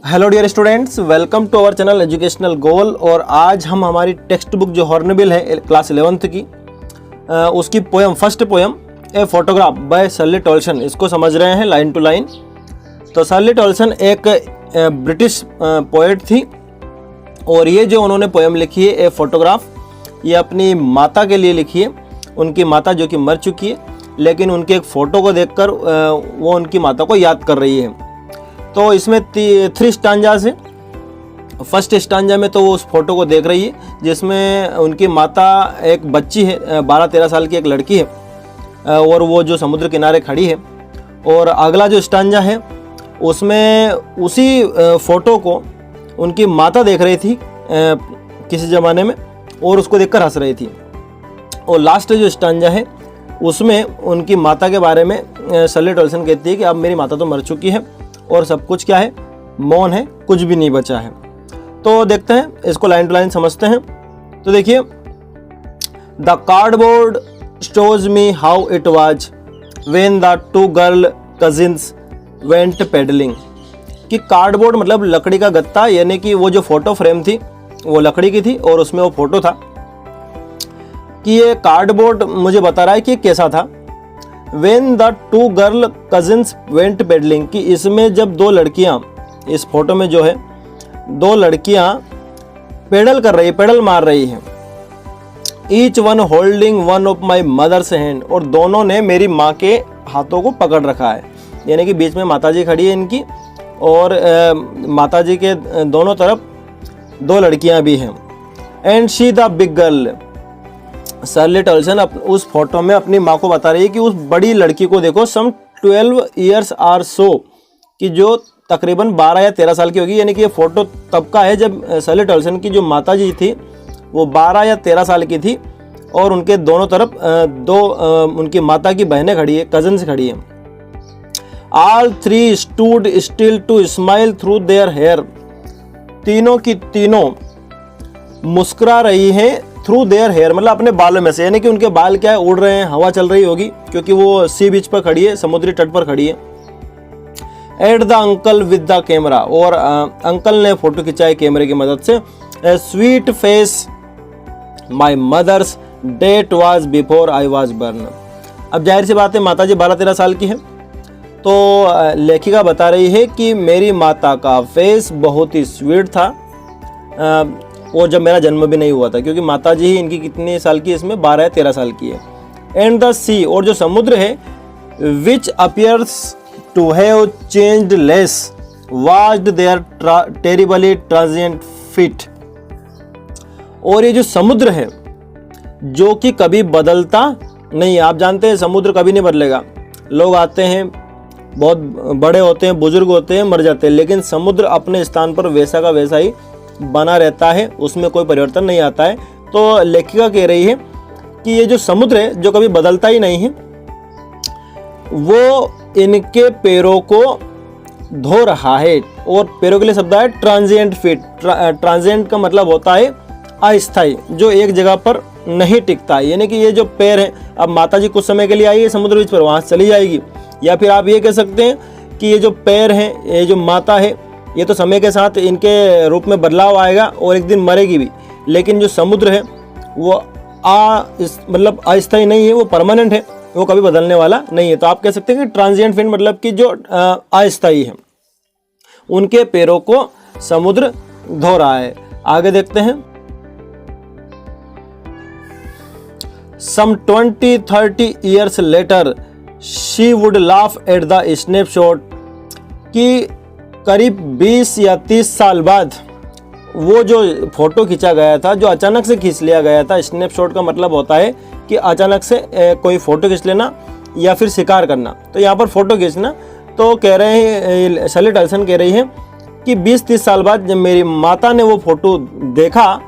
Hello dear students, welcome to our channel educational goal. और आज हम हमारी टेक्स्ट बुक जो हॉर्नबिल है क्लास 11th की उसकी poem, first poem a photograph by Shirley Toulson, इसको समझ रहे हैं लाइन टू लाइन। तो शर्ली टोल्सन एक ब्रिटिश पोएट थी और ये जो उन्होंने पोएम लिखी है ए फोटोग्राफ, ये अपनी माता के लिए लिखी है। उनकी माता जो कि मर चुकी है, लेकिन उनके एक फ़ोटो को देखकर वो उनकी माता को याद कर रही है। तो इसमें 3 स्टांजास है। फर्स्ट स्टांजा में तो वो उस फोटो को देख रही है जिसमें उनकी माता एक बच्ची है, 12-13 साल की एक लड़की है, और वो जो समुद्र किनारे खड़ी है। और अगला जो स्टांजा है उसमें उसी फ़ोटो को उनकी माता देख रही थी किसी ज़माने में, और उसको देखकर हंस रही थी। और लास्ट जो स्टांजा है उसमें उनकी माता के बारे में शर्ली टोल्सन कहती है कि अब मेरी माता तो मर चुकी है और सब कुछ क्या है, मौन है, कुछ भी नहीं बचा है। तो देखते हैं, इसको लाइन टू लाइन समझते हैं। तो देखिए, the cardboard shows me how it was when the 2 girl cousins went pedalling. कि कार्डबोर्ड मतलब लकड़ी का गत्ता, यानी कि वो जो फोटो फ्रेम थी वो लकड़ी की थी और उसमें वो फोटो था। कि ये कार्डबोर्ड मुझे बता रहा है कि कैसा था। When the 2 girl cousins went pedaling, कि इसमें जब 2 लड़कियां, इस फोटो में जो है 2 लड़कियां पेडल कर रही, पेडल मार रही हैं। Each one holding one of my mother's hand, और दोनों ने मेरी माँ के हाथों को पकड़ रखा है। यानी कि बीच में माताजी खड़ी है इनकी, और माताजी के दोनों तरफ 2 लड़कियां भी हैं। And she the big girl, Shirley Toulson उस फोटो में अपनी माँ को बता रही है कि उस बड़ी लड़की को देखो, सम 12 ईयर्स आर सो, कि जो तकरीबन 12 या 13 साल की होगी। यानी कि ये फ़ोटो तब का है जब शर्ली टोल्सन की जो माताजी थी वो 12 या 13 साल की थी, और उनके दोनों तरफ 2 उनकी माता की बहनें खड़ी है, कजन्स खड़ी हैं। All 3 stood still to smile through their hair, तीनों की तीनों मुस्कुरा रही हैं थ्रू देयर हेयर, मतलब अपने बालों में से। यानी कि उनके बाल क्या है, उड़ रहे हैं, हवा चल रही होगी, क्योंकि वो सी बीच पर खड़ी है, समुद्री तट पर खड़ी है। At the uncle with the camera, और अंकल ने फोटो खिंचा है कैमरे की मदद से। A sweet face my mother's that was before I was born. अब जाहिर सी बात है, माता जी 12-13 साल की है, तो लेखिका बता रही है कि मेरी माता का फेस बहुत ही स्वीट था, वो जब मेरा जन्म भी नहीं हुआ था, क्योंकि माताजी ही इनकी कितने साल की, इसमें 12 या 13 साल की है। एंड द सी, और जो समुद्र है, which appears to have changed less washed their terribly transient feet. और ये जो समुद्र है जो कि कभी बदलता नहीं, आप जानते हैं समुद्र कभी नहीं बदलेगा। लोग आते हैं, बहुत बड़े होते हैं, बुजुर्ग होते हैं, मर जाते हैं, लेकिन समुद्र अपने स्थान पर वैसा का वैसा ही बना रहता है, उसमें कोई परिवर्तन नहीं आता है। तो लेखिका कह रही है कि ये जो समुद्र है जो कभी बदलता ही नहीं है, वो इनके पैरों को धो रहा है। और पैरों के लिए शब्द है ट्रांजिएंट फिट। ट्रांजिएंट का मतलब होता है अस्थायी, जो एक जगह पर नहीं टिकता है। यानी कि ये जो पैर है, अब माता जी कुछ समय के लिए आई है समुद्र बीच पर, वहाँ चली जाएगी। या फिर आप ये कह सकते हैं कि ये जो पैर हैं, ये जो माता है, ये तो समय के साथ इनके रूप में बदलाव आएगा और एक दिन मरेगी भी। लेकिन जो समुद्र है वो मतलब अस्थायी नहीं है, वो परमानेंट है, वो कभी बदलने वाला नहीं है। तो आप कह सकते हैं कि ट्रांजिएंट फिट मतलब कि जो अस्थायी है, उनके पैरों को समुद्र धो रहा है। आगे देखते हैं। सम 20-30 years later she would laugh at the snapshot, कि करीब 20 या 30 साल बाद वो जो फोटो खींचा गया था, जो अचानक से खींच लिया गया था। स्नैपशॉट का मतलब होता है कि अचानक से कोई फ़ोटो खींच लेना या फिर शिकार करना। तो यहाँ पर फ़ोटो खींचना, तो कह रहे हैं, शर्ली टोल्सन कह रही है कि 20-30 साल बाद जब मेरी माता ने वो फ़ोटो देखा,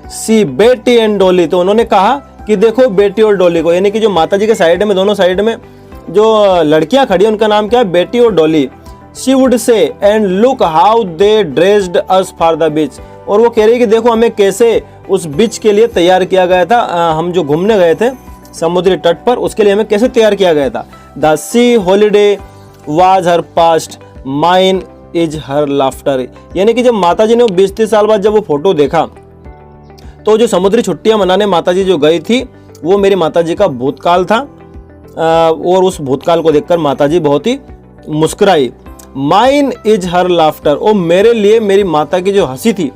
सी बेटी एंड डॉली, तो उन्होंने कहा कि देखो बेटी और डॉली को। यानी कि जो माता जी के साइड में, दोनों साइड में जो लड़कियाँ खड़ी हैं, उनका नाम क्या है, बेटी और Dolly. She would say and look how they dressed us for the beach, और वो कह रही है कि देखो हमें कैसे उस बीच के लिए तैयार किया गया था। हम जो घूमने गए थे समुद्री तट पर, उसके लिए हमें कैसे तैयार किया गया था। The sea holiday was her past, mine is her laughter, यानी कि जब माता जी ने 20-30 साल बाद जब वो फोटो देखा तो जो समुद्री छुट्टियां मनाने माता जी जो गई थी वो मेरी माता जी का भूतकाल था। और उस भूतकाल को देखकर माता जी बहुत ही मुस्कुराई। माइन इज हर लाफ्टर, और मेरे लिए मेरी माता की जो हंसी थी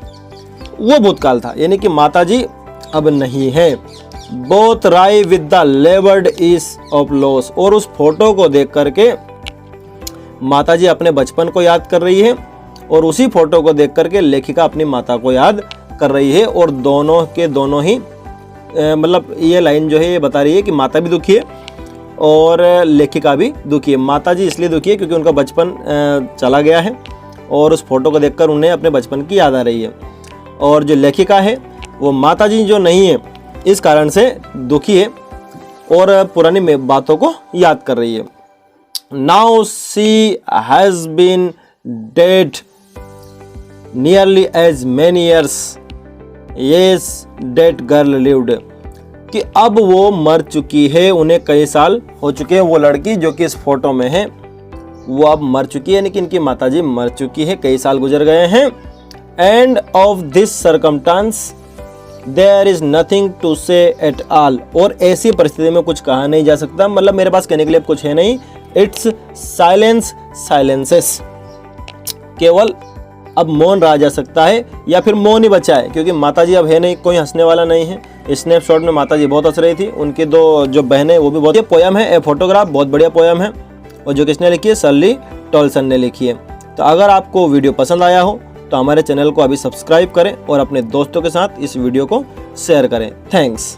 वो भूतकाल था, यानी कि माता जी अब नहीं है। बोथ राई with the levered is of loss, और उस फोटो को देख करके माता जी अपने बचपन को याद कर रही है और उसी फोटो को देख करके लेखिका अपनी माता को याद कर रही है। और दोनों के दोनों ही मतलब ये लाइन जो है ये बता रही है कि माता भी दुखी है और लेखिका भी दुखी है। माता जी इसलिए दुखी है क्योंकि उनका बचपन चला गया है और उस फोटो को देखकर उन्हें अपने बचपन की याद आ रही है। और जो लेखिका है वो माता जी जो नहीं है इस कारण से दुखी है और पुरानी बातों को याद कर रही है। Now she has been dead nearly as many years as that girl lived, कि अब वो मर चुकी है, उन्हें कई साल हो चुके हैं। वो लड़की जो कि इस फोटो में है वो अब मर चुकी है, यानी कि इनकी माताजी मर चुकी है, कई साल गुजर गए हैं। And of this circumstance there is nothing to say at all, और ऐसी परिस्थिति में कुछ कहा नहीं जा सकता, मतलब मेरे पास कहने के लिए कुछ है नहीं। इट्स साइलेंस साइलेंसेस, केवल अब मौन रहा जा सकता है या फिर मौन ही बचा है, क्योंकि माताजी अब है नहीं, कोई हंसने वाला नहीं है। स्नैपशॉट में माताजी बहुत हंस रही थी, उनकी दो जो बहनें वो भी बहुत। ये पोयम है, ए फोटोग्राफ, बहुत बढ़िया पोयम है और जो किसने लिखी है, शर्ली टॉलसन ने लिखी है। तो अगर आपको वीडियो पसंद आया हो तो हमारे चैनल को अभी सब्सक्राइब करें और अपने दोस्तों के साथ इस वीडियो को शेयर करें। थैंक्स।